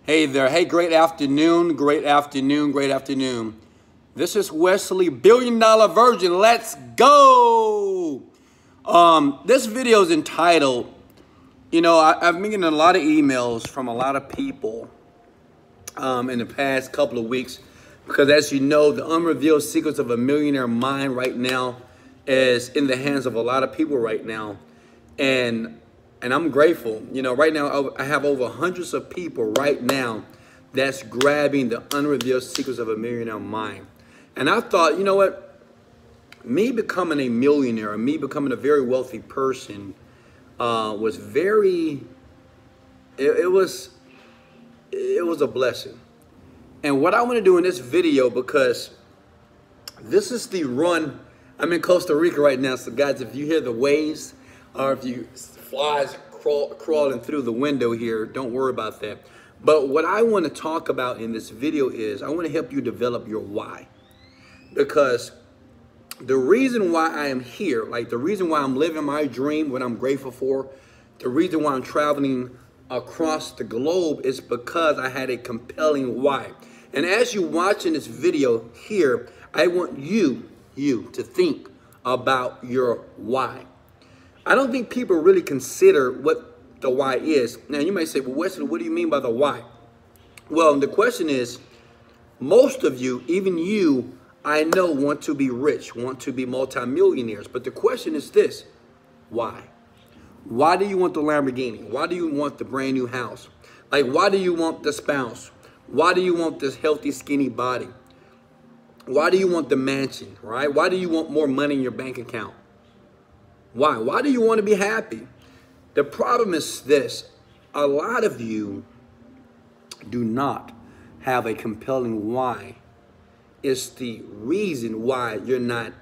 Hey there. Hey, great afternoon. Great afternoon. Great afternoon. This is Wesley, Billion-Dollar Virgin. Let's go. This video is entitled, I've been getting a lot of emails from a lot of people in the past couple of weeks because, as you know, the unrevealed secrets of a millionaire mind right now is in the hands of a lot of people right now. And I'm grateful. Right now I have over hundreds of people right now that's grabbing the unrevealed secrets of a millionaire mind. And I thought, you know what? Me becoming a millionaire, me becoming a very wealthy person was very, it was a blessing. And what I want to do in this video, because this is the run, I'm in Costa Rica right now. So guys, if you hear the waves or if you flies crawling through the window here, don't worry about that. But what I want to talk about in this video is I want to help you develop your why. Because the reason why I am here, like the reason why I'm living my dream, what I'm grateful for, the reason why I'm traveling across the globe is because I had a compelling why. And as you're watching this video here, I want you to think about your why. I don't think people really consider what the why is. Now, you might say, well, Wesley, what do you mean by the why? Well, the question is, most of you, even you, I know, want to be rich, want to be multimillionaires. But the question is this, why? Why do you want the Lamborghini? Why do you want the brand new house? Like, why do you want the spouse? Why do you want this healthy, skinny body? Why do you want the mansion, right? Why do you want more money in your bank account? Why? Why do you want to be happy? The problem is this. A lot of you do not have a compelling why. It's the reason why you're not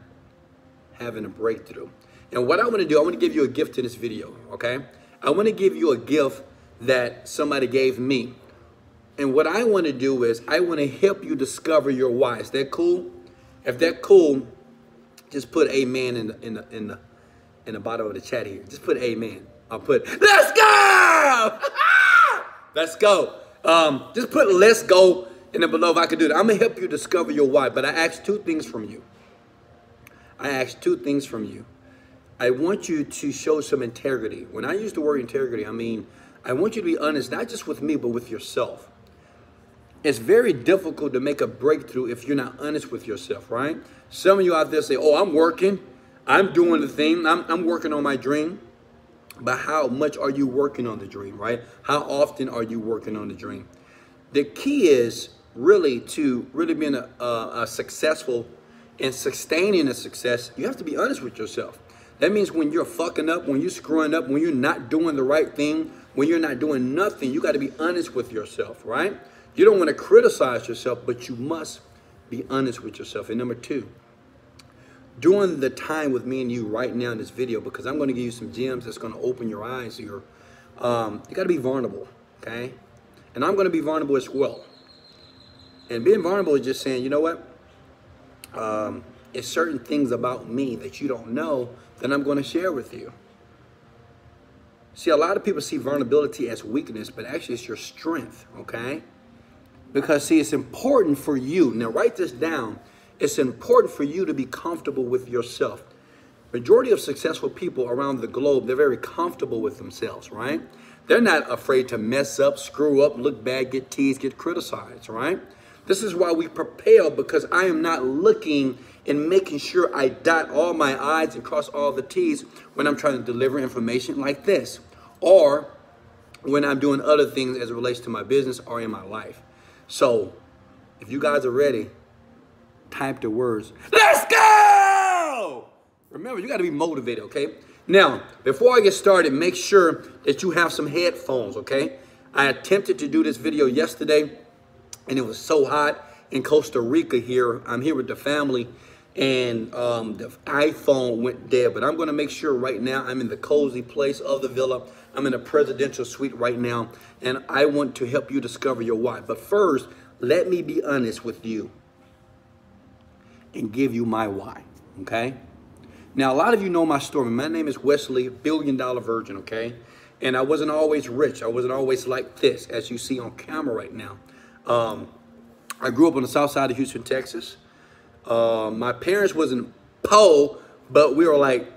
having a breakthrough. And what I want to do, I want to give you a gift in this video, okay? I want to give you a gift that somebody gave me. And what I want to do is I want to help you discover your why. Is that cool? If that's cool, just put amen in the bottom of the chat here. Just put amen. I'll put, let's go! Let's go. Just put let's go in the below if I could do that. I'm going to help you discover your why. But I asked two things from you. I want you to show some integrity. When I use the word integrity, I mean, I want you to be honest, not just with me, but with yourself. It's very difficult to make a breakthrough if you're not honest with yourself, right? Some of you out there say, oh, I'm working. I'm doing the thing. I'm working on my dream. But how much are you working on the dream, right? How often are you working on the dream? The key is really to being a successful and sustaining a success. You have to be honest with yourself. That means when you're fucking up, when you're screwing up, when you're not doing the right thing, when you're not doing nothing, you got to be honest with yourself, right? You don't want to criticize yourself, but you must be honest with yourself. And number two, during the time with me and you right now in this video, because I'm going to give you some gems that's going to open your eyes here, you got to be vulnerable, okay? And I'm going to be vulnerable as well. And being vulnerable is just saying, you know what? It's certain things about me that you don't know that I'm going to share with you. See, a lot of people see vulnerability as weakness, but actually it's your strength, okay? Because, see, it's important for you. Now, write this down. It's important for you to be comfortable with yourself. Majority of successful people around the globe, they're very comfortable with themselves, right? They're not afraid to mess up, screw up, look bad, get teased, get criticized, right? This is why we prepare, because I am not looking and making sure I dot all my I's and cross all the T's when I'm trying to deliver information like this, or when I'm doing other things as it relates to my business or in my life. So if you guys are ready, type the words, let's go! Remember, you got to be motivated, okay? Now, before I get started, make sure that you have some headphones, okay? I attempted to do this video yesterday, and it was so hot in Costa Rica here. I'm here with the family, and the iPhone went dead. But I'm going to make sure right now I'm in the cozy place of the villa. I'm in a presidential suite right now, and I want to help you discover your why. But first, let me be honest with you and give you my why, okay? Now, a lot of you know my story. My name is Wesley, Billion-Dollar Virgin, okay? And I wasn't always rich. I wasn't always like this, as you see on camera right now. I grew up on the south side of Houston, Texas. My parents wasn't poor, but we were like,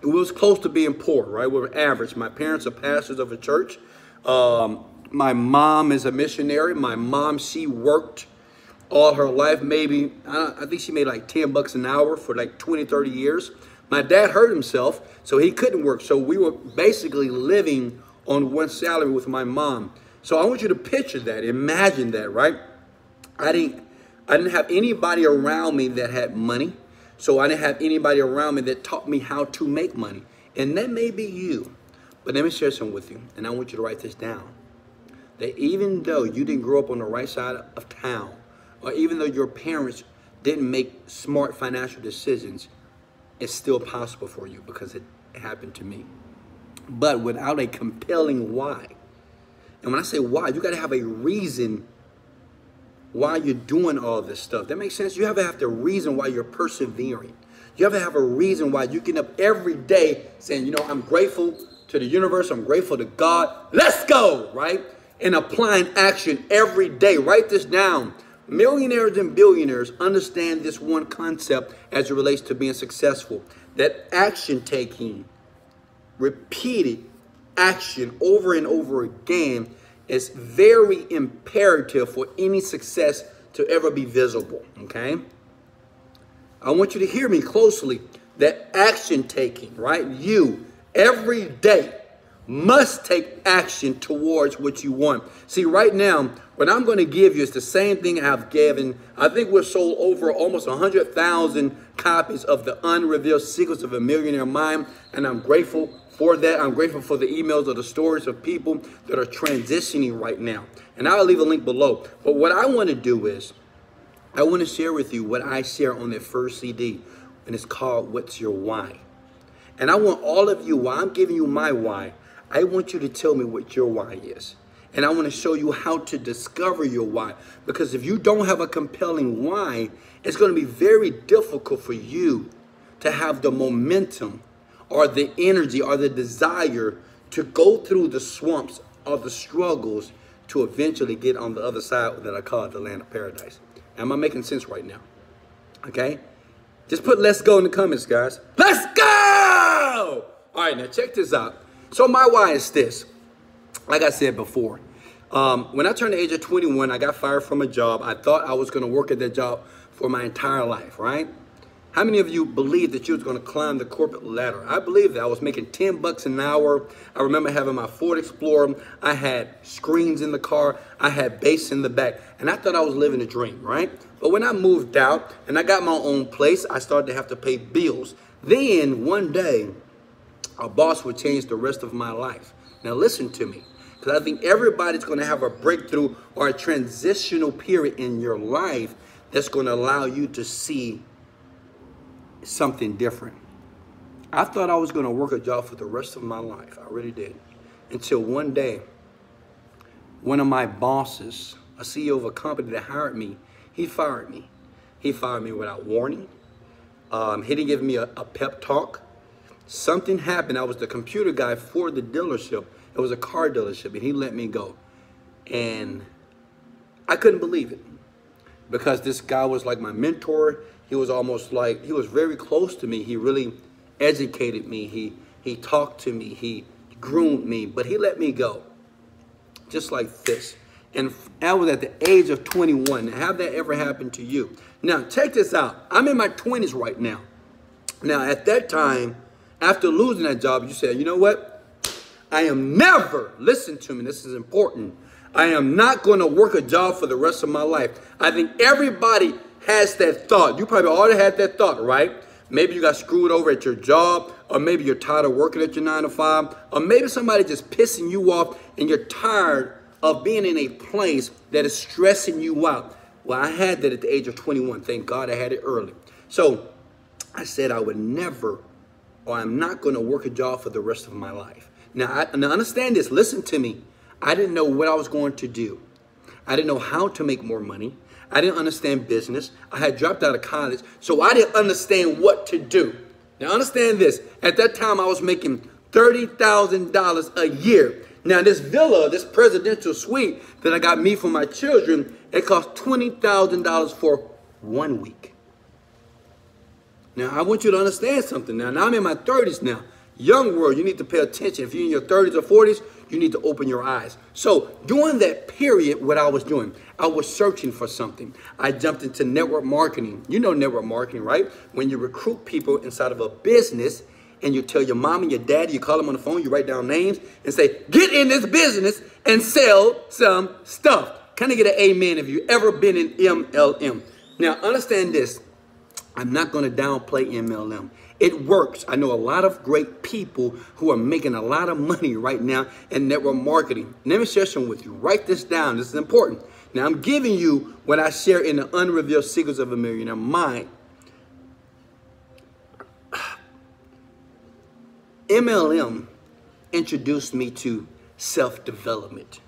we was close to being poor, right? We were average. My parents are pastors of a church. My mom is a missionary. My mom, she worked all her life, maybe, I think she made like 10 bucks an hour for like 20, 30 years. My dad hurt himself, so he couldn't work. So we were basically living on one salary with my mom. So I want you to picture that, imagine that, right? I didn't have anybody around me that had money. So I didn't have anybody around me that taught me how to make money. And that may be you. But let me share something with you, and I want you to write this down. That even though you didn't grow up on the right side of town, or even though your parents didn't make smart financial decisions, it's still possible for you because it happened to me. But without a compelling why. And when I say why, you got to have a reason why you're doing all this stuff. That makes sense? You have to have the reason why you're persevering. You have to have a reason why you get up every day saying, you know, I'm grateful to the universe. I'm grateful to God. Let's go, right? And applying action every day. Write this down. Millionaires and billionaires understand this one concept as it relates to being successful. That action taking, repeated action over and over again is very imperative for any success to ever be visible, okay? I want you to hear me closely. That action taking, right? You, every day, must take action towards what you want. See, right now, what I'm going to give you is the same thing I've given. I think we've sold over almost 100,000 copies of the Unrevealed Secrets of a Millionaire Mind, and I'm grateful for that. I'm grateful for the emails or the stories of people that are transitioning right now. And I'll leave a link below. But what I want to do is, I want to share with you what I share on that first CD, and it's called What's Your Why? And I want all of you, while I'm giving you my why, I want you to tell me what your why is. And I want to show you how to discover your why. Because if you don't have a compelling why, it's going to be very difficult for you to have the momentum or the energy or the desire to go through the swamps or the struggles to eventually get on the other side that I call it the land of paradise. Am I making sense right now? Okay? Just put let's go in the comments, guys. Let's go! All right, now check this out. So my why is this. Like I said before, when I turned the age of 21, I got fired from a job. I thought I was going to work at that job for my entire life, right? How many of you believed that you was going to climb the corporate ladder? I believed that. I was making 10 bucks an hour. I remember having my Ford Explorer. I had screens in the car. I had bass in the back. And I thought I was living a dream, right? But when I moved out and I got my own place, I started to have to pay bills. Then one day, a boss would change the rest of my life. Now listen to me, because I think everybody's going to have a breakthrough or a transitional period in your life that's going to allow you to see something different. I thought I was going to work a job for the rest of my life. I really did. Until one day, one of my bosses, a CEO of a company that hired me, he fired me. He fired me without warning. He didn't give me a pep talk. Something happened. I was the computer guy for the dealership. It was a car dealership, and he let me go. And I couldn't believe it because this guy was like my mentor. He was almost like, he was very close to me. He really educated me. He talked to me. He groomed me, but he let me go just like this. And I was at the age of 21. Have that ever happened to you? Now, check this out. I'm in my 20s right now. Now, at that time, after losing that job, you said, you know what? I am never, listen to me, this is important. I am not going to work a job for the rest of my life. I think everybody has that thought. You probably already had that thought, right? Maybe you got screwed over at your job, or maybe you're tired of working at your 9 to 5, or maybe somebody just pissing you off and you're tired of being in a place that is stressing you out. Well, I had that at the age of 21. Thank God I had it early. So I said I would never, or I'm not going to work a job for the rest of my life. Now understand this. Listen to me. I didn't know what I was going to do. I didn't know how to make more money. I didn't understand business. I had dropped out of college, so I didn't understand what to do. Now understand this. At that time, I was making $30,000 a year. Now, this villa, this presidential suite that I got me for my children, it cost $20,000 for 1 week. Now, I want you to understand something now. Now, I'm in my 30s now. Young world, you need to pay attention. If you're in your 30s or 40s, you need to open your eyes. So during that period, what I was doing, I was searching for something. I jumped into network marketing. You know network marketing, right? When you recruit people inside of a business and you tell your mom and your dad, you call them on the phone, you write down names and say, get in this business and sell some stuff. Can I get an amen if you've ever been in MLM? Now, understand this. I'm not going to downplay MLM. It works. I know a lot of great people who are making a lot of money right now in network marketing. Let me share some with you. Write this down. This is important. Now, I'm giving you what I share in the Unrevealed Secrets of a Millionaire Mind. MLM introduced me to self-development.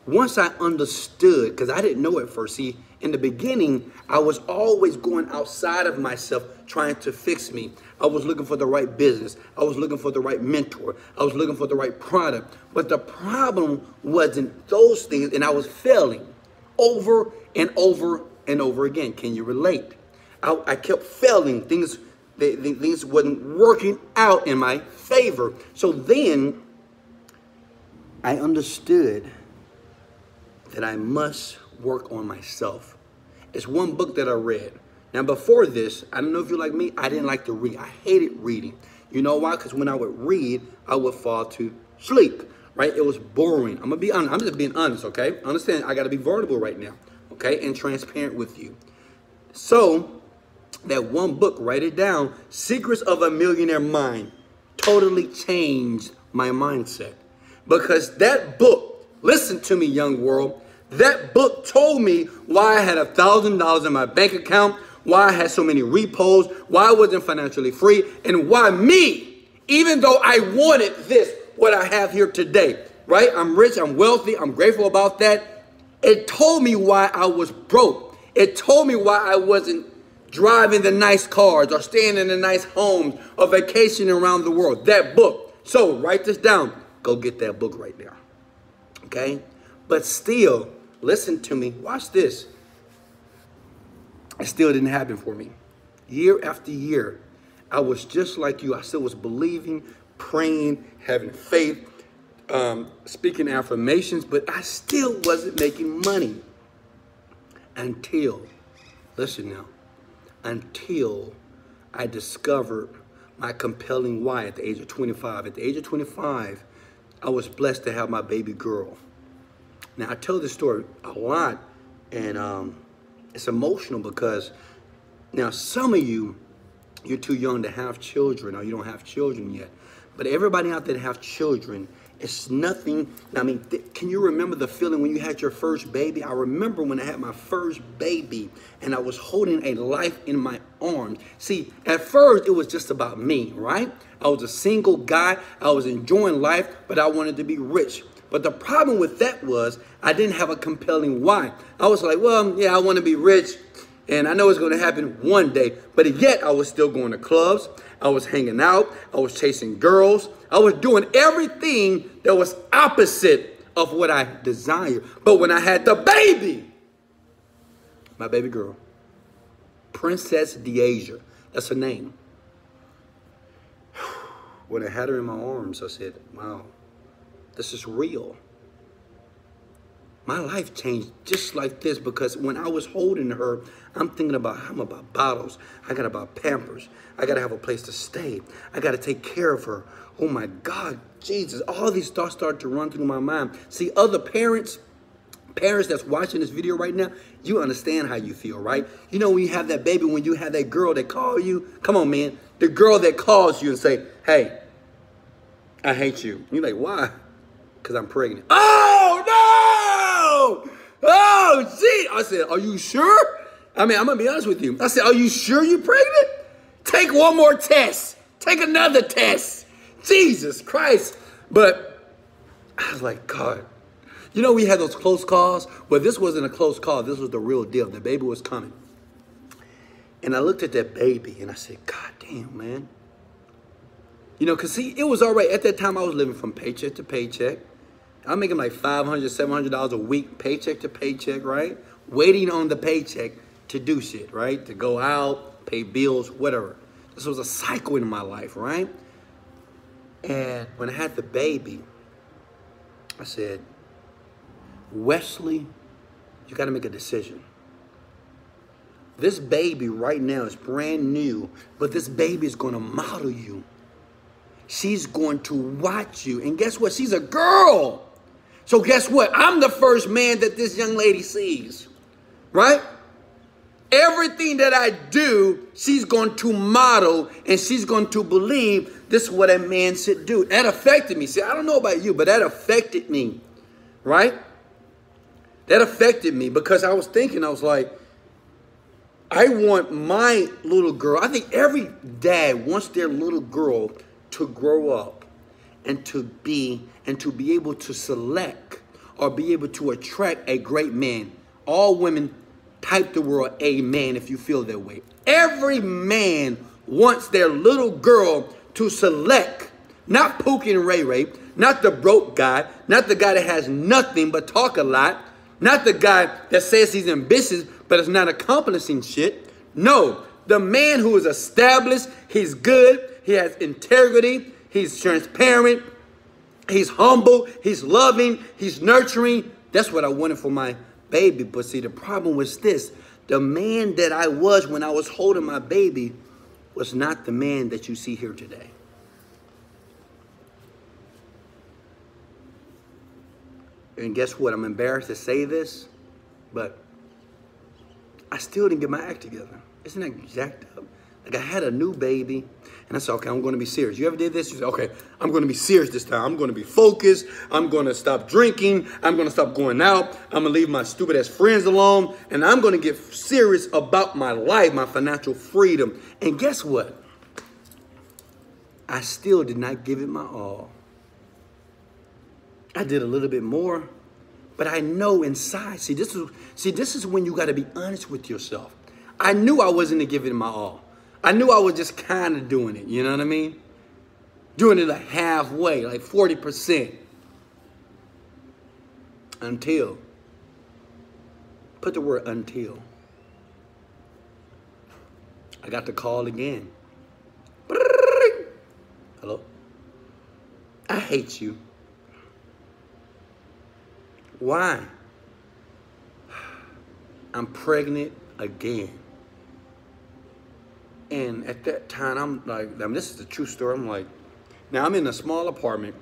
Once I understood, because I didn't know at first, see, in the beginning, I was always going outside of myself trying to fix me. I was looking for the right business. I was looking for the right mentor. I was looking for the right product. But the problem wasn't those things, and I was failing over and over and over again. Can you relate? I kept failing. Things wasn't working out in my favor. So then I understood that I must work on myself. It's one book that I read. Now, before this, I don't know if you're like me, I didn't like to read. I hated reading. You know why? Because when I would read, I would fall to sleep, right? It was boring. I'm going to be honest. I'm just being honest, okay? Understand, I got to be vulnerable right now, okay? And transparent with you. So, that one book, write it down, Secrets of a Millionaire Mind, totally changed my mindset. Because that book, listen to me, young world, that book told me why I had $1,000 in my bank account, why I had so many repos, why I wasn't financially free, and why me, even though I wanted this, what I have here today, right? I'm rich, I'm wealthy, I'm grateful about that. It told me why I was broke. It told me why I wasn't driving the nice cars or staying in the nice homes or vacationing around the world. That book. So write this down. Go get that book right now. Okay? But still, listen to me. Watch this. It still didn't happen for me. Year after year, I was just like you. I still was believing, praying, having faith, speaking affirmations, but I still wasn't making money until, listen now, until I discovered my compelling why at the age of 25. At the age of 25, I was blessed to have my baby girl. Now, I tell this story a lot, and it's emotional because now some of you, you're too young to have children or you don't have children yet. But everybody out there that have children, it's nothing. I mean, can you remember the feeling when you had your first baby? I remember when I had my first baby and I was holding a life in my arms. See, at first it was just about me, right? I was a single guy. I was enjoying life, but I wanted to be rich. But the problem with that was I didn't have a compelling why. I was like, well, yeah, I want to be rich. And I know it's going to happen one day. But yet I was still going to clubs. I was hanging out. I was chasing girls. I was doing everything that was opposite of what I desired. But when I had the baby, my baby girl, Princess Deasia, that's her name. When I had her in my arms, I said, wow, this is real. My life changed just like this because when I was holding her, I'm thinking about bottles. I got to buy Pampers. I got to have a place to stay. I got to take care of her. Oh my God, Jesus. All these thoughts started to run through my mind. See, other parents that's watching this video right now, you understand how you feel, right? You know when you have that baby, when you have that girl that calls you, come on, man. The girl that calls you and say, hey, I hate you. You're like, why? Because I'm pregnant. Oh, no! Oh, gee. I said, are you sure? I mean, I'm going to be honest with you. I said, are you sure you're pregnant? Take one more test. Take another test. Jesus Christ. But I was like, God. You know, we had those close calls. Well, this wasn't a close call. This was the real deal. The baby was coming. And I looked at that baby and I said, God damn, man. You know, because see, it was all right. At that time, I was living from paycheck to paycheck. I'm making like $500, $700 a week, paycheck to paycheck, right? Waiting on the paycheck to do shit, right? To go out, pay bills, whatever. This was a cycle in my life, right? And when I had the baby, I said, Wesley, you got to make a decision. This baby right now is brand new, but this baby is going to model you. She's going to watch you. And guess what? She's a girl. So guess what? I'm the first man that this young lady sees, right? Everything that I do, she's going to model and she's going to believe this is what a man should do. That affected me. See, I don't know about you, but that affected me, right? That affected me because I was thinking, I was like, I want my little girl. I think every dad wants their little girl to grow up and to be able to select or be able to attract a great man. All women, type the word amen if you feel that way. Every man wants their little girl to select, not Pookie and Ray Ray, not the broke guy, not the guy that has nothing but talk a lot, not the guy that says he's ambitious but is not accomplishing shit. No, the man who is established, he's good, he has integrity, he's transparent, he's humble, he's loving, he's nurturing. That's what I wanted for my baby. But see, the problem was this. The man that I was when I was holding my baby was not the man that you see here today. And guess what? I'm embarrassed to say this, but I still didn't get my act together. Isn't that jacked up? Like I had a new baby, and I said, okay, I'm going to be serious. You ever did this? You said, okay, I'm going to be serious this time. I'm going to be focused. I'm going to stop drinking. I'm going to stop going out. I'm going to leave my stupid ass friends alone, and I'm going to get serious about my life, my financial freedom. And guess what? I still did not give it my all. I did a little bit more, but I know inside. See, this is when you got to be honest with yourself. I knew I wasn't to give it my all. I knew I was just kind of doing it. You know what I mean? Doing it like halfway, like 40%. Until. Put the word until. I got the call again. Hello? I hate you. Why? I'm pregnant again. And at that time, I'm like, I mean, this is the true story. I'm like, now I'm in a small apartment.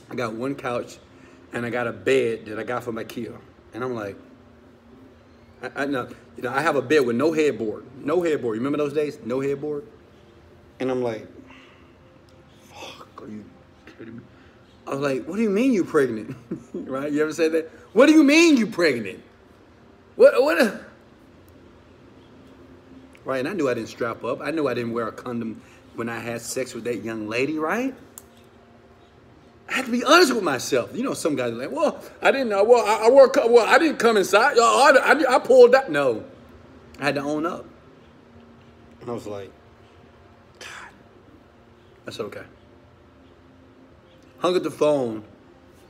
I got one couch and I got a bed that I got from IKEA. And I'm like, I know, you know, I have a bed with no headboard. No headboard. You remember those days? No headboard? And I'm like, fuck, are you kidding me? I was like, what do you mean you pregnant? Right? You ever said that? What do you mean you pregnant? What? Right, and I knew I didn't strap up. I knew I didn't wear a condom when I had sex with that young lady, right? I had to be honest with myself. You know, some guys are like, well, I didn't know. Well, I didn't come inside. I pulled out. No, I had to own up. And I was like, God, that's okay. Hung up the phone,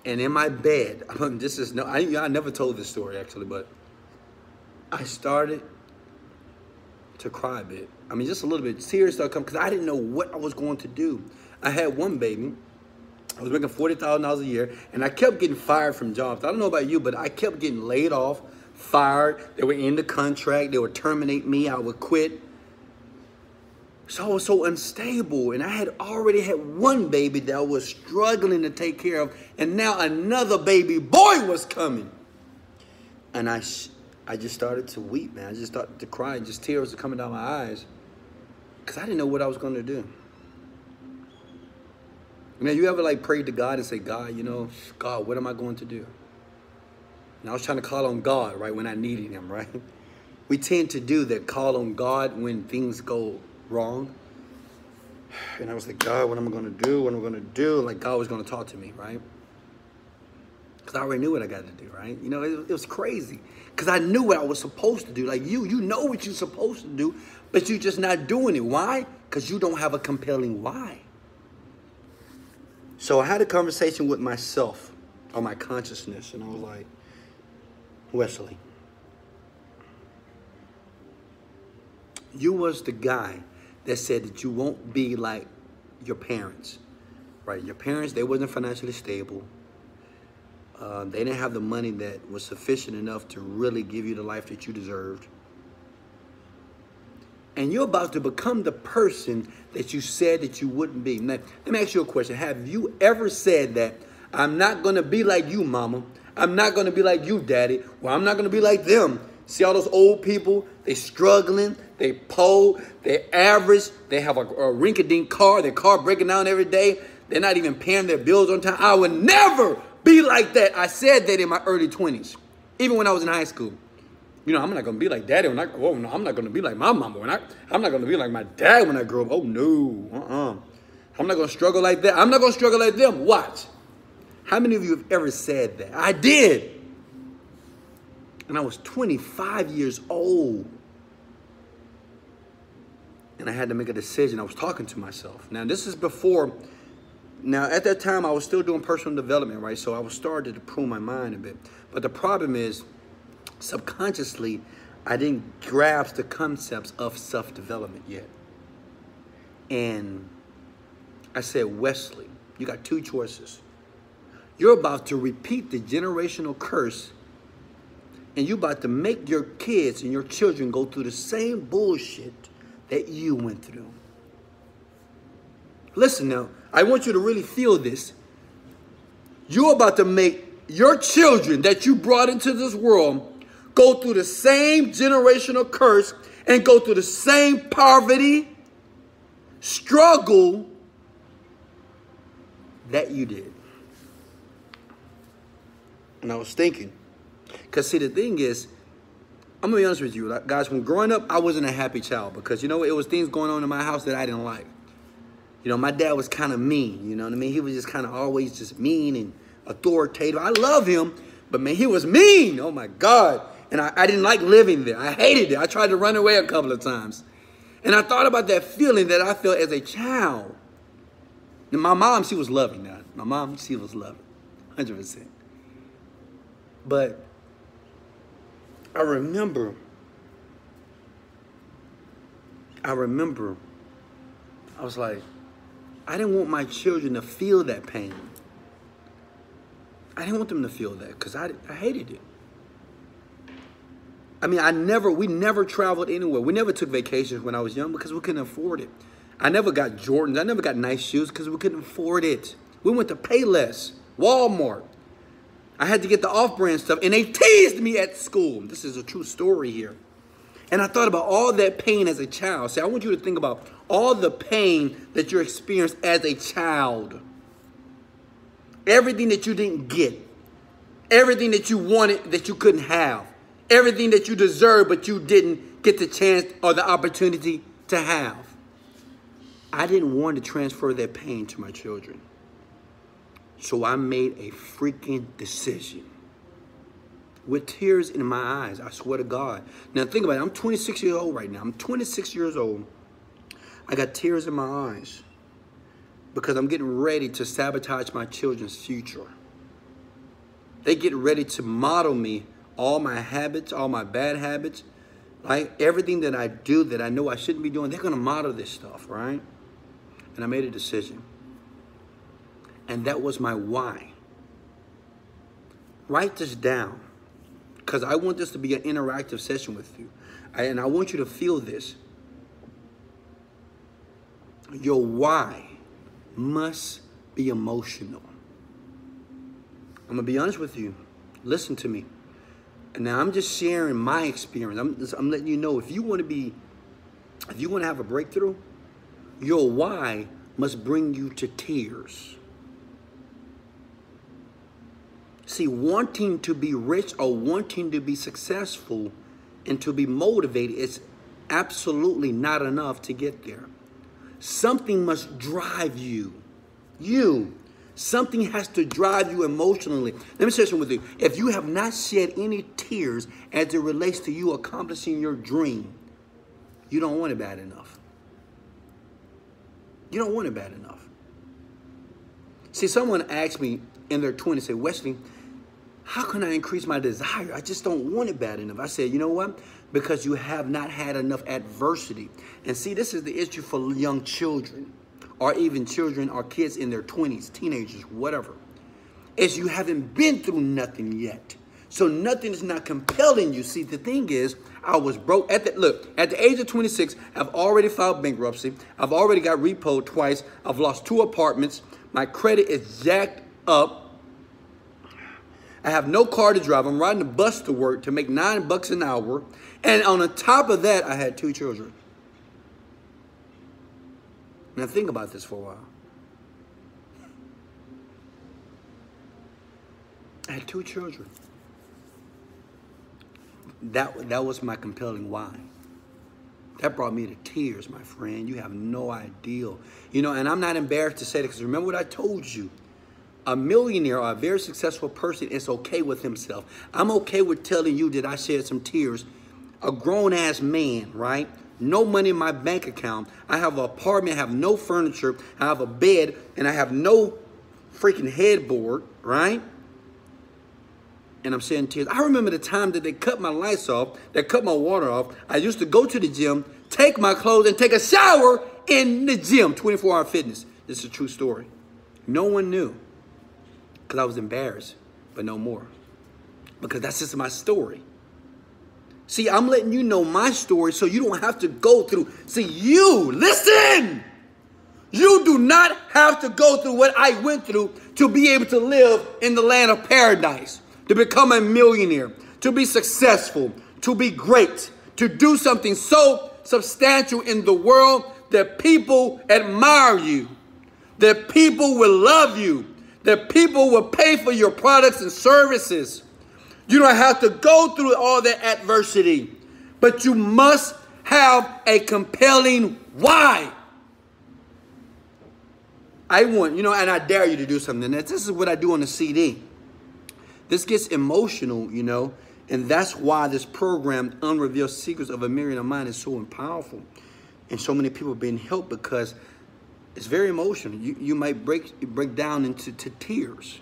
and in my bed, I never told this story actually, but I started to cry a bit. I mean, just a little bit. Tears started coming because I didn't know what I was going to do. I had one baby. I was making $40,000 a year, and I kept getting fired from jobs. I don't know about you, but I kept getting laid off, fired. They would end the contract. They would terminate me. I would quit. So I was so unstable, and I had already had one baby that I was struggling to take care of, and now another baby boy was coming. And I just started to weep, man. I just started to cry, and just tears were coming down my eyes because I didn't know what I was going to do. Man, you ever like prayed to God and say, God, you know, God, what am I going to do? And I was trying to call on God, right, when I needed him, right? We tend to do that, call on God when things go wrong. And I was like, God, what am I going to do? What am I going to do? Like God was going to talk to me, right? Because I already knew what I got to do, right? You know, it was crazy. Because I knew what I was supposed to do. Like you know what you're supposed to do, but you're just not doing it. Why? Because you don't have a compelling why. So I had a conversation with myself or my consciousness, and I was like, Wesley, you was the guy that said that you won't be like your parents, right? Your parents, they wasn't financially stable. They didn't have the money that was sufficient enough to really give you the life that you deserved. And you're about to become the person that you said that you wouldn't be. Now, let me ask you a question. Have you ever said that, I'm not going to be like you, mama. I'm not going to be like you, daddy. Well, I'm not going to be like them. See all those old people? They struggling. They poor. They average. They have a rink-a-dink car. Their car breaking down every day. They're not even paying their bills on time. I would never be like that. I said that in my early 20s, even when I was in high school. You know, I'm not going to be like daddy when I grow up. No, I'm not going to be like my mama when I'm not going to be like my dad when I grow up. Oh, no. I'm not going to struggle like that. I'm not going to struggle like them. Watch. How many of you have ever said that? I did. And I was 25 years old. And I had to make a decision. I was talking to myself. Now, this is before. Now, at that time, I was still doing personal development, right? So I was starting to prune my mind a bit. But the problem is, subconsciously, I didn't grasp the concepts of self-development yet. And I said, Wesley, you got two choices. You're about to repeat the generational curse, and you're about to make your kids and your children go through the same bullshit that you went through. Listen now, I want you to really feel this. You're about to make your children that you brought into this world go through the same generational curse and go through the same poverty, struggle that you did. And I was thinking, because see, the thing is, I'm going to be honest with you, guys, when growing up, I wasn't a happy child because, you know, it was things going on in my house that I didn't like. You know, my dad was kind of mean, you know what I mean? He was just kind of always just mean and authoritative. I love him, but man, he was mean. Oh my God. And I didn't like living there. I hated it. I tried to run away a couple of times. And I thought about that feeling that I felt as a child. And my mom, she was loving that. My mom, she was loving, 100%. But I remember, I was like, I didn't want my children to feel that pain. I didn't want them to feel that because I hated it. I mean, we never traveled anywhere. We never took vacations when I was young because we couldn't afford it. I never got Jordans. I never got nice shoes because we couldn't afford it. We went to Payless, Walmart. I had to get the off-brand stuff, and they teased me at school. This is a true story here. And I thought about all that pain as a child. See, I want you to think about all the pain that you experienced as a child. Everything that you didn't get. Everything that you wanted that you couldn't have. Everything that you deserved but you didn't get the chance or the opportunity to have. I didn't want to transfer that pain to my children. So I made a freaking decision. With tears in my eyes, I swear to God. Now think about it, I'm 26 years old right now. I'm 26 years old. I got tears in my eyes because I'm getting ready to sabotage my children's future. They get ready to model me all my habits, all my bad habits, right? Everything that I do that I know I shouldn't be doing, they're going to model this stuff, right? And I made a decision. And that was my why. Write this down because I want this to be an interactive session with you. And I want you to feel this. Your why must be emotional. I'm going to be honest with you. Listen to me. And now I'm just sharing my experience. I'm letting you know if you want to have a breakthrough, your why must bring you to tears. See, wanting to be rich or wanting to be successful and to be motivated is absolutely not enough to get there. Something must drive you. Something has to drive you emotionally. Let me share something with you. If you have not shed any tears as it relates to you accomplishing your dream, you don't want it bad enough. You don't want it bad enough. See, someone asked me in their 20s, say, Wesley, how can I increase my desire? I just don't want it bad enough. I said, you know what? Because you have not had enough adversity. And see, this is the issue for young children, or even children or kids in their 20s, teenagers, whatever, is you haven't been through nothing yet. So nothing is not compelling you. See, the thing is, I was broke. At the age of 26, I've already filed bankruptcy. I've already got repoed twice. I've lost 2 apartments. My credit is jacked up. I have no car to drive. I'm riding a bus to work to make $9 an hour. And on the top of that, I had 2 children. Now think about this for a while. I had 2 children. That was my compelling why. That brought me to tears, my friend. You have no idea. You know, and I'm not embarrassed to say that, because remember what I told you. A millionaire or a very successful person is okay with himself. I'm okay with telling you that I shed some tears. A grown-ass man, right? No money in my bank account. I have an apartment, I have no furniture, I have a bed, and I have no freaking headboard, right? And I'm shedding tears. I remember the time that they cut my lights off, they cut my water off. I used to go to the gym, take my clothes, and take a shower in the gym, 24-hour fitness. This is a true story. No one knew, because I was embarrassed, but no more. Because that's just my story. See, I'm letting you know my story so you don't have to go through. See, listen! You do not have to go through what I went through to be able to live in the land of paradise, to become a millionaire, to be successful, to be great, to do something so substantial in the world that people admire you, that people will love you, that people will pay for your products and services. You don't have to go through all that adversity, but you must have a compelling why. I want, and I dare you to do something. This is what I do on the CD. This gets emotional, and that's why this program, Unrevealed Secrets of a Millionaire Mind, is so powerful. And so many people are being helped because it's very emotional. You might break down into tears.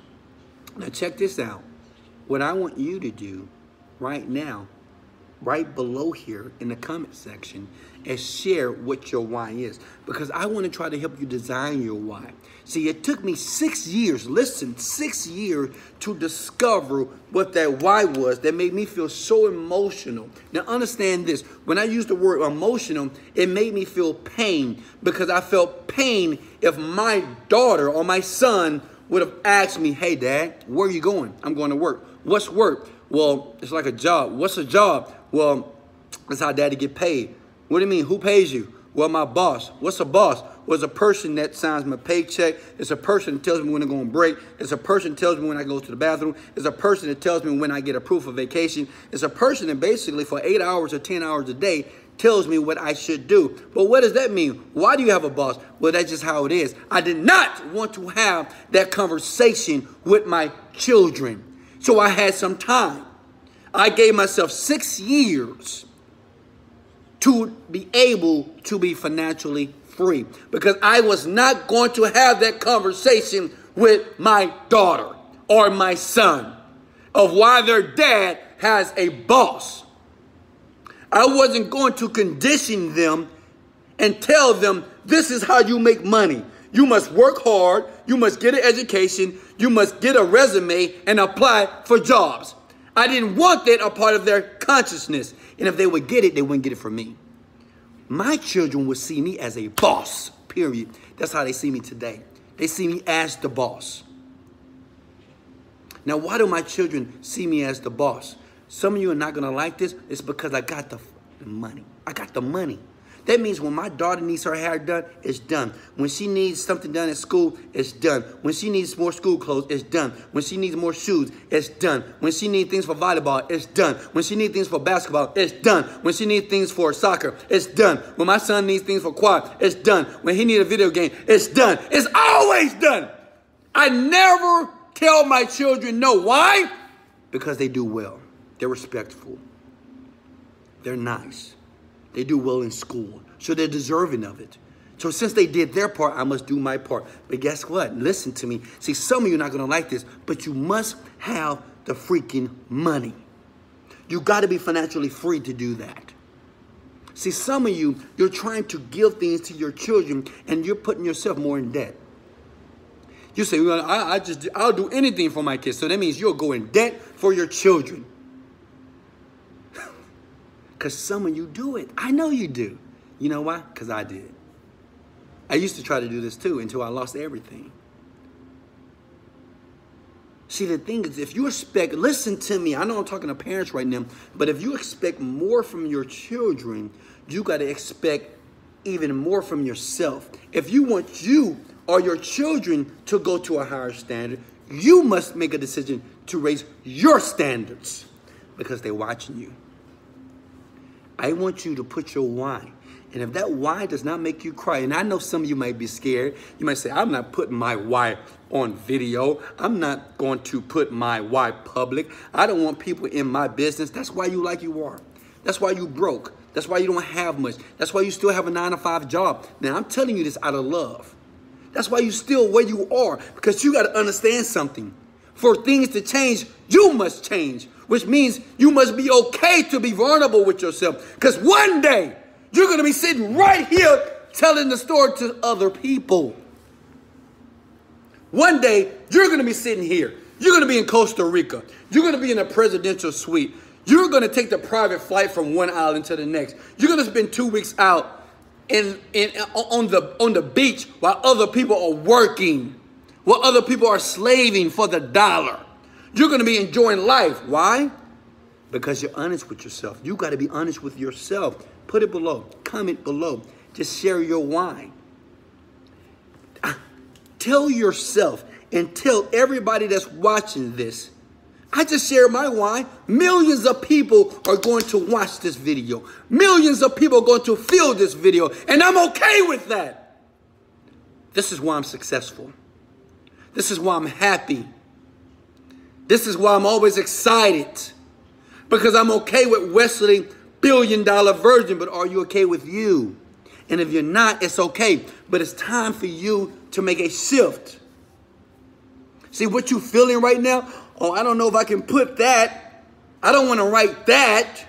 Now check this out. What I want you to do right now, right below here in the comment section, is share what your why is. Because I want to try to help you design your why. See, it took me 6 years, 6 years to discover what that why was that made me feel so emotional. Now understand this. When I use the word emotional, it made me feel pain, because I felt pain if my daughter or my son would have asked me, hey, Dad, where are you going? I'm going to work. What's work? Well, it's like a job. What's a job? Well, that's how Daddy get paid. What do you mean? Who pays you? Well, my boss. What's a boss? Well, it's a person that signs my paycheck. It's a person that tells me when I'm going to break. It's a person that tells me when I go to the bathroom. It's a person that tells me when I get approved for vacation. It's a person that basically for 8 hours or 10 hours a day tells me what I should do. But what does that mean? Why do you have a boss? Well, that's just how it is. I did not want to have that conversation with my children. So I had some time. I gave myself 6 years to be able to be financially free, because I was not going to have that conversation with my daughter or my son of why their dad has a boss. I wasn't going to condition them and tell them, this is how you make money. You must work hard. You must get an education. You must get a resume and apply for jobs. I didn't want that a part of their consciousness. And if they would get it, they wouldn't get it from me. My children would see me as a boss, period. That's how they see me today. They see me as the boss. Now, why do my children see me as the boss? Some of you are not going to like this. It's because I got the money. I got the money. That means when my daughter needs her hair done, it's done. When she needs something done at school, it's done. When she needs more school clothes, it's done. When she needs more shoes, it's done. When she needs things for volleyball, it's done. When she needs things for basketball, it's done. When she needs things for soccer, it's done. When my son needs things for quad, it's done. When he needs a video game, it's done. It's always done. I never tell my children no. Why? Because they do well. They're respectful. They're nice. They do well in school, so they're deserving of it. So since they did their part, I must do my part. But guess what? Listen to me. See, some of you are not going to like this, but you must have the freaking money. You got to be financially free to do that. See, some of you, you're trying to give things to your children, and you're putting yourself more in debt. You say, well, I'll do anything for my kids. So that means you'll go in debt for your children. Because some of you do it. I know you do. You know why? Because I did. I used to try to do this too until I lost everything. See, the thing is, if you expect, listen to me, I know I'm talking to parents right now, but if you expect more from your children, you got to expect even more from yourself. If you want you or your children to go to a higher standard, you must make a decision to raise your standards because they're watching you. I want you to put your why. And if that why does not make you cry, and I know some of you might be scared. You might say, I'm not putting my why on video. I'm not going to put my why public. I don't want people in my business. That's why you like you are. That's why you broke. That's why you don't have much. That's why you still have a 9-to-5 job. Now, I'm telling you this out of love. That's why you still where you are, because you got to understand something. For things to change, you must change, which means you must be okay to be vulnerable with yourself. Because one day, you're going to be sitting right here telling the story to other people. One day, you're going to be sitting here. You're going to be in Costa Rica. You're going to be in a presidential suite. You're going to take the private flight from one island to the next. You're going to spend 2 weeks out on the beach while other people are working, while other people are slaving for the dollar. You're going to be enjoying life. Why? Because you're honest with yourself. You got to be honest with yourself. Put it below. Comment below. Just share your why. Tell yourself and tell everybody that's watching this. I just shared my why. Millions of people are going to watch this video. Millions of people are going to feel this video. And I'm okay with that. This is why I'm successful. This is why I'm happy. This is why I'm always excited. Because I'm okay with Wesley Virgin, but are you okay with you? And if you're not, it's okay. But it's time for you to make a shift. See what you're feeling right now? Oh, I don't know if I can put that. I don't want to write that.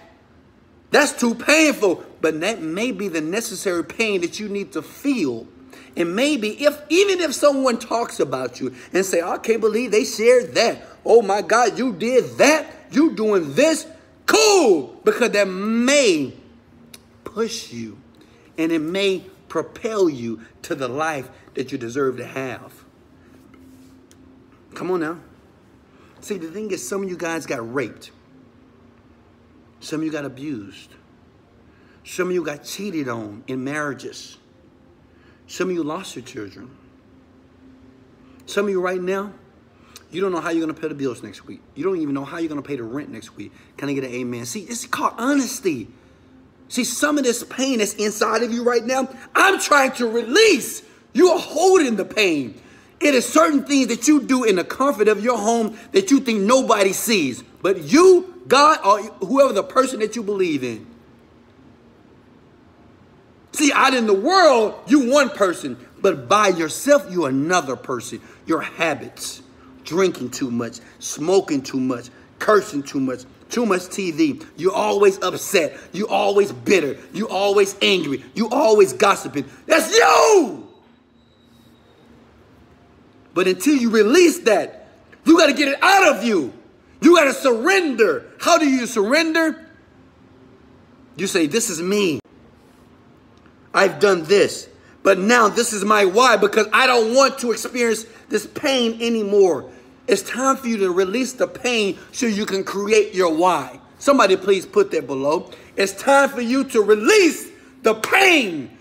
That's too painful. But that may be the necessary pain that you need to feel. And maybe even if someone talks about you and say, I can't believe they shared that. Oh my God, you did that. You doing this. Cool. Because that may push you and it may propel you to the life that you deserve to have. Come on now. See, the thing is, some of you guys got raped. Some of you got abused. Some of you got cheated on in marriages. Some of you lost your children. Some of you right now, you don't know how you're going to pay the bills next week. You don't even know how you're going to pay the rent next week. Can I get an amen? See, it's called honesty. See, some of this pain that's inside of you right now, I'm trying to release. You are holding the pain. It is certain things that you do in the comfort of your home that you think nobody sees. But you, God, or whoever the person that you believe in. See, out in the world, you one person. But by yourself, you another person. Your habits. Drinking too much, smoking too much, cursing too much TV. You're always upset. You're always bitter. You're always angry. You're always gossiping. That's you! But until you release that, you got to get it out of you. You got to surrender. How do you surrender? You say, this is me. I've done this. But now this is my why, because I don't want to experience this pain anymore. It's time for you to release the pain so you can create your why. Somebody please put that below. It's time for you to release the pain.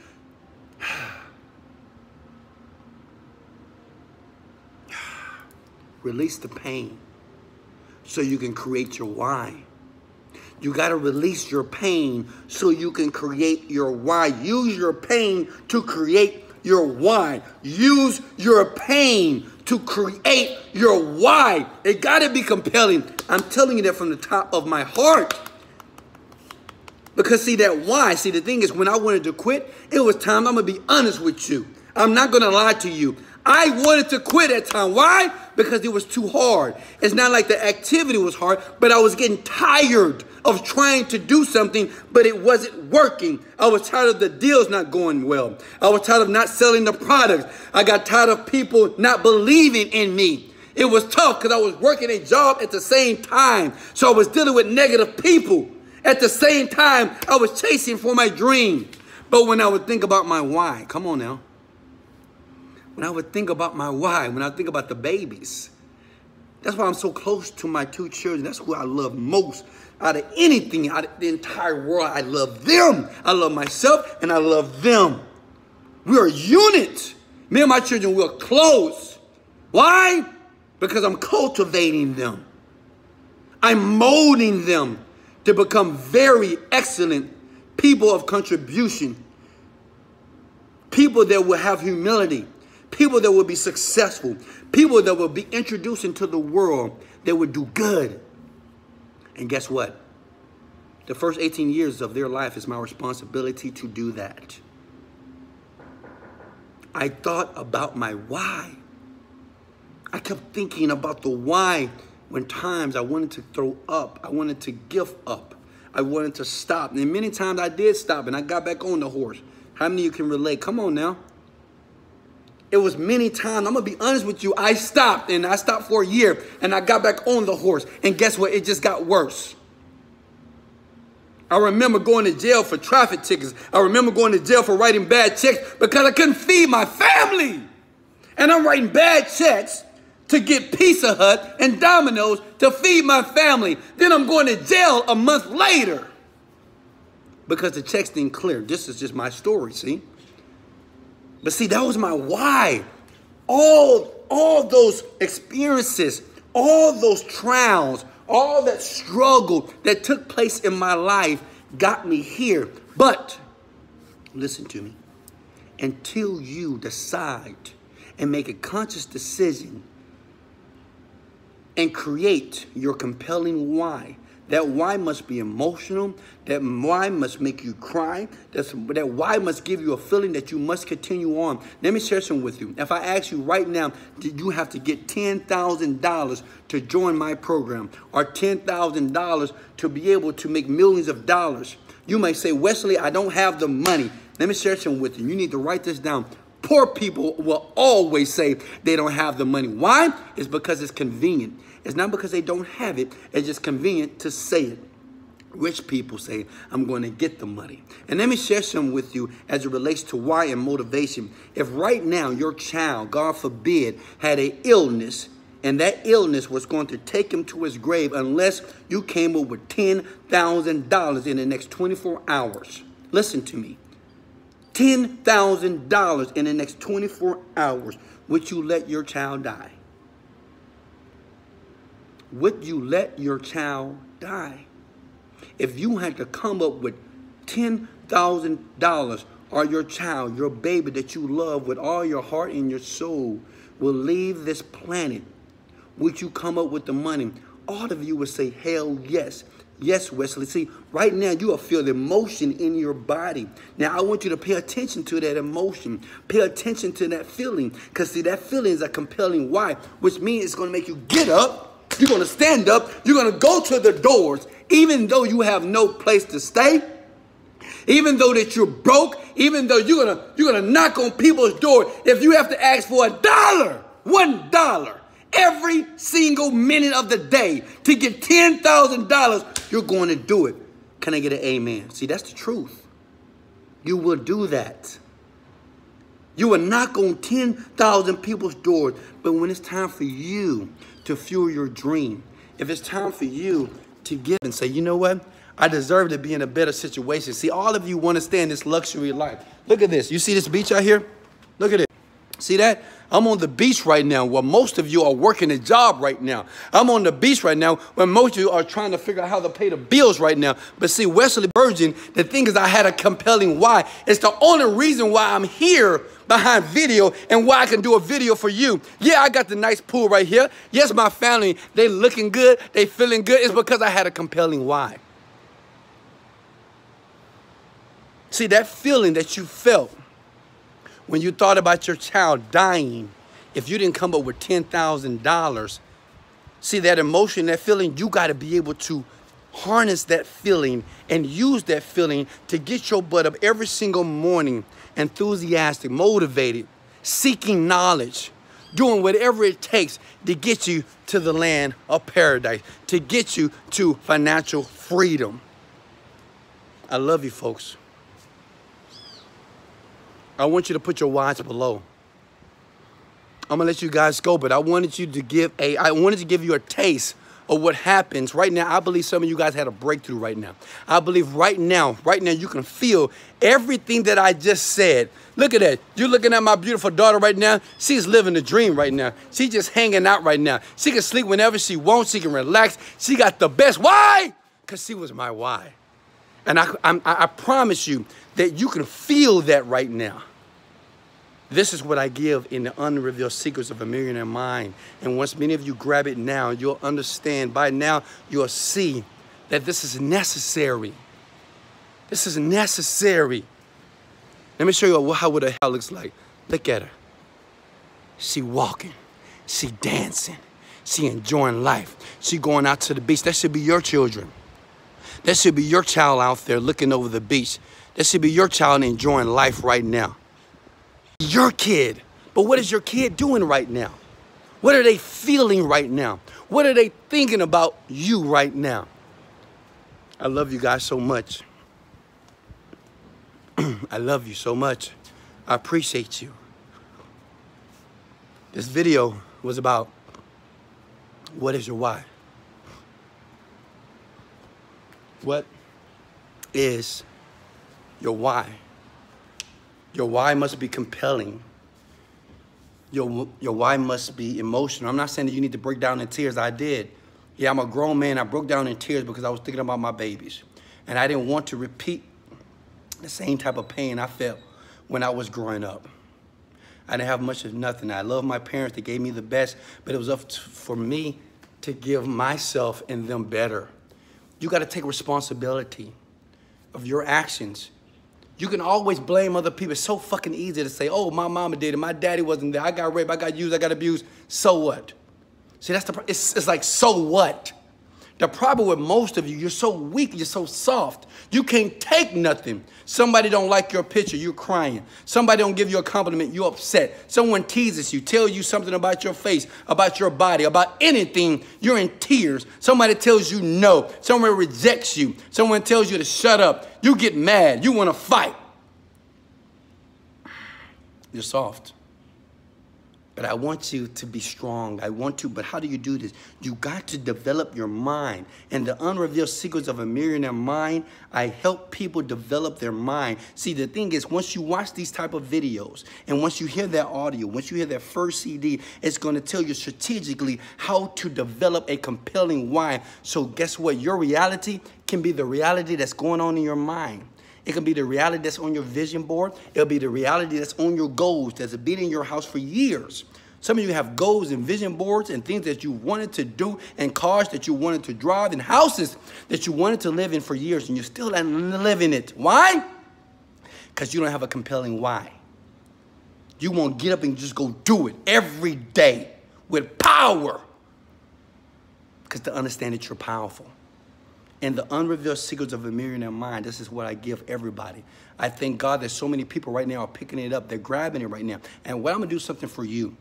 Release the pain so you can create your why. You got to release your pain so you can create your why. Use your pain to create your why. Use your pain to create your why. It got to be compelling. I'm telling you that from the top of my heart. Because see, that why, see, the thing is, when I wanted to quit, it was time. I'm going to be honest with you. I'm not going to lie to you. I wanted to quit at time. Why? Because it was too hard. It's not like the activity was hard, but I was getting tired of trying to do something, but it wasn't working. I was tired of the deals not going well. I was tired of not selling the products. I got tired of people not believing in me. It was tough because I was working a job at the same time. So I was dealing with negative people. At the same time, I was chasing for my dream. But when I would think about my why, come on now. When I would think about my why, when I think about the babies, that's why I'm so close to my two children. That's who I love most out of anything, out of the entire world. I love them. I love myself and I love them. We're a unit. Me and my children, we're close. Why? Because I'm cultivating them. I'm molding them to become very excellent people of contribution. People that will have humility. People that will be successful. People that will be introduced into the world that will do good. And guess what? The first 18 years of their life is my responsibility to do that. I thought about my why. I kept thinking about the why when times I wanted to throw up. I wanted to give up. I wanted to stop. And many times I did stop and I got back on the horse. How many of you can relate? Come on now. It was many times, I'm going to be honest with you, I stopped and I stopped for a year and I got back on the horse. And guess what? It just got worse. I remember going to jail for traffic tickets. I remember going to jail for writing bad checks because I couldn't feed my family. And I'm writing bad checks to get Pizza Hut and Domino's to feed my family. Then I'm going to jail a month later because the checks didn't clear. This is just my story, see? But see, that was my why. All those experiences, all those trials, all that struggle that took place in my life got me here. But listen to me. Until you decide and make a conscious decision and create your compelling why. That why must be emotional. That why must make you cry. That why must give you a feeling that you must continue on. Let me share some with you. If I ask you right now, did you have to get $10,000 to join my program or $10,000 to be able to make millions of dollars? You may say, Wesley, I don't have the money. Let me share some with you. You need to write this down. Poor people will always say they don't have the money. Why? It's because it's convenient. It's not because they don't have it. It's just convenient to say it. Rich people say, I'm going to get the money. And let me share some with you as it relates to why and motivation. If right now your child, God forbid, had an illness, and that illness was going to take him to his grave unless you came up with $10,000 in the next 24 hours. Listen to me. $10,000 in the next 24 hours. Would you let your child die? Would you let your child die? If you had to come up with $10,000 or your child, your baby that you love with all your heart and your soul will leave this planet, would you come up with the money? All of you would say, hell yes. Yes, Wesley. See, right now you will feel the emotion in your body. Now, I want you to pay attention to that emotion. Pay attention to that feeling. Because, see, that feeling is a compelling why, which means it's going to make you get up. You're going to stand up. You're going to go to the doors, even though you have no place to stay. Even though that you're broke. Even though you're going to knock on people's door. If you have to ask for $1, every single minute of the day to get $10,000, you're going to do it. Can I get an amen? See, that's the truth. You will do that. You will knock on 10,000 people's doors. But when it's time for you to fuel your dream, if it's time for you to give and say, you know what? I deserve to be in a better situation. See, all of you want to stay in this luxury life. Look at this. You see this beach out here? Look at it. See that? I'm on the beach right now where most of you are working a job right now. I'm on the beach right now where most of you are trying to figure out how to pay the bills right now. But see, Wesley Virgin, the thing is I had a compelling why. It's the only reason why I'm here behind video and why I can do a video for you. Yeah, I got the nice pool right here. Yes, my family, they looking good. They feeling good. It's because I had a compelling why. See, that feeling that you felt when you thought about your child dying, if you didn't come up with $10,000, see that emotion, that feeling, you got to be able to harness that feeling and use that feeling to get your butt up every single morning, enthusiastic, motivated, seeking knowledge, doing whatever it takes to get you to the land of paradise, to get you to financial freedom. I love you, folks. I want you to put your whys below. I'm gonna let you guys go, but I wanted to give you a taste of what happens right now. I believe some of you guys had a breakthrough right now. I believe right now you can feel everything that I just said. Look at that. You're looking at my beautiful daughter right now. She's living the dream right now. She's just hanging out right now. She can sleep whenever she wants. She can relax. She got the best. Why? Because she was my why. And I promise you that you can feel that right now. This is what I give in the Unrevealed Secrets of a Millionaire Mind. And once many of you grab it now, you'll understand. By now, you'll see that this is necessary. This is necessary. Let me show you what the hell looks like. Look at her. She walking. She dancing. She enjoying life. She going out to the beach. That should be your children. That should be your child out there looking over the beach. That should be your child enjoying life right now. Your kid. But what is your kid doing right now? What are they feeling right now? What are they thinking about you right now? I love you guys so much. I love you so much. I appreciate you. This video was about what is your why? What is your why? Your why must be compelling. Your why must be emotional. I'm not saying that you need to break down in tears. I did. Yeah, I'm a grown man. I broke down in tears because I was thinking about my babies. And I didn't want to repeat the same type of pain I felt when I was growing up. I didn't have much of nothing. I love my parents. They gave me the best. But it was up for me to give myself and them better. You got to take responsibility of your actions. You can always blame other people. It's so fucking easy to say, oh, my mama did it. My daddy wasn't there. I got raped. I got used. I got abused. So what? See, that's the it's like, so what? The problem with most of you, you're so weak, you're so soft. You can't take nothing. Somebody don't like your picture, you're crying. Somebody don't give you a compliment, you're upset. Someone teases you, tell you something about your face, about your body, about anything, you're in tears. Somebody tells you no. Someone rejects you. Someone tells you to shut up. You get mad. You want to fight. You're soft. But I want you to be strong. But how do you do this? You got to develop your mind. And the Unrevealed Secrets of a Millionaire Mind, I help people develop their mind. See, the thing is, once you watch these type of videos, and once you hear that audio, once you hear that first CD, it's going to tell you strategically how to develop a compelling why. So guess what? Your reality can be the reality that's going on in your mind. It can be the reality that's on your vision board. It'll be the reality that's on your goals that's been in your house for years. Some of you have goals and vision boards and things that you wanted to do and cars that you wanted to drive and houses that you wanted to live in for years and you still haven't lived in it. Why? Because you don't have a compelling why. You won't get up and just go do it every day with power. Because to understand that you're powerful. And the Unrevealed Secrets of a Millionaire Mind, this is what I give everybody. I thank God that so many people right now are picking it up. They're grabbing it right now. And what I'm going to do something for you.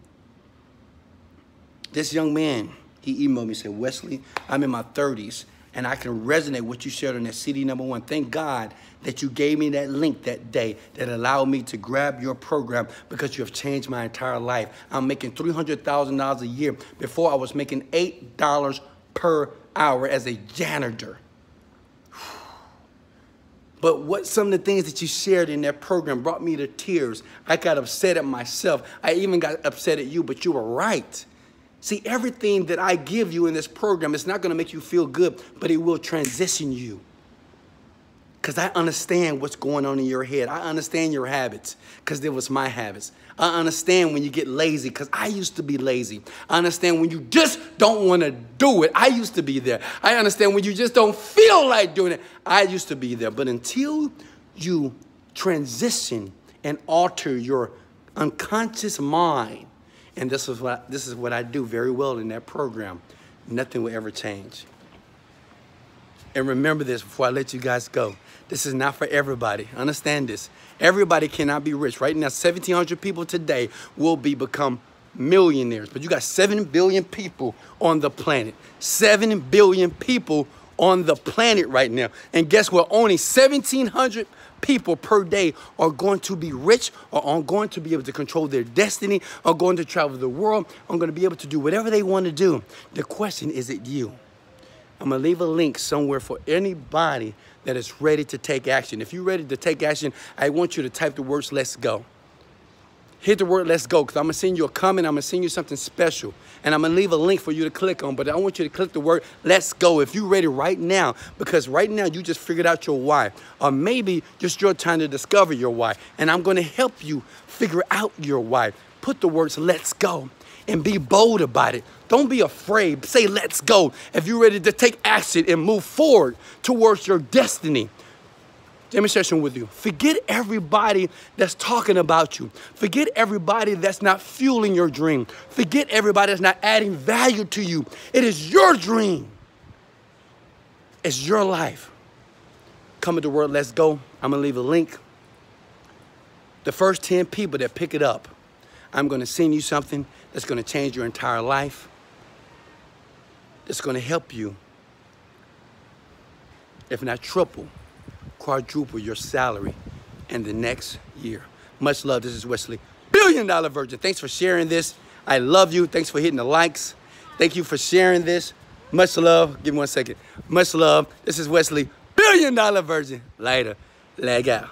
This young man, he emailed me and said, Wesley, I'm in my 30s, and I can resonate what you shared on that CD #1. Thank God that you gave me that link that day that allowed me to grab your program because you have changed my entire life. I'm making $300,000 a year. Before, I was making $8 per hour as a janitor. But some of the things that you shared in that program brought me to tears. I got upset at myself. I even got upset at you, but you were right. See, everything that I give you in this program, it's not going to make you feel good, but it will transition you. Because I understand what's going on in your head. I understand your habits because it was my habits. I understand when you get lazy because I used to be lazy. I understand when you just don't want to do it. I used to be there. I understand when you just don't feel like doing it. I used to be there. But until you transition and alter your unconscious mind. And this is what I do very well in that program. Nothing will ever change. And remember this before I let you guys go. This is not for everybody. Understand this. Everybody cannot be rich. Right now, 1,700 people today will become millionaires. But you got 7 billion people on the planet. 7 billion people on the planet right now. And guess what? Only 1,700 people per day are going to be rich, or are going to be able to control their destiny, are going to travel the world, are going to be able to do whatever they want to do. The question is it you? I'm going to leave a link somewhere for anybody that is ready to take action. If you're ready to take action, I want you to type the words, let's go. Hit the word, let's go, because I'm going to send you a comment. I'm going to send you something special. And I'm going to leave a link for you to click on. But I want you to click the word, let's go, if you're ready right now. Because right now, you just figured out your why. Or maybe just your time to discover your why. And I'm going to help you figure out your why. Put the words, let's go. And be bold about it. Don't be afraid. Say, let's go. If you're ready to take action and move forward towards your destiny. Demonstration with you. Forget everybody that's talking about you. Forget everybody that's not fueling your dream. Forget everybody that's not adding value to you. It is your dream. It's your life. Come with the word, let's go. I'm going to leave a link. The first 10 people that pick it up, I'm going to send you something that's going to change your entire life. That's going to help you, if not triple, quadruple your salary in the next year. Much love. This is Wesley, $1 billion Virgin. Thanks for sharing this. I love you. Thanks for hitting the likes. Thank you for sharing this. Much love. Give me 1 second. Much love. This is Wesley, $1 billion Virgin. Later. Leg out.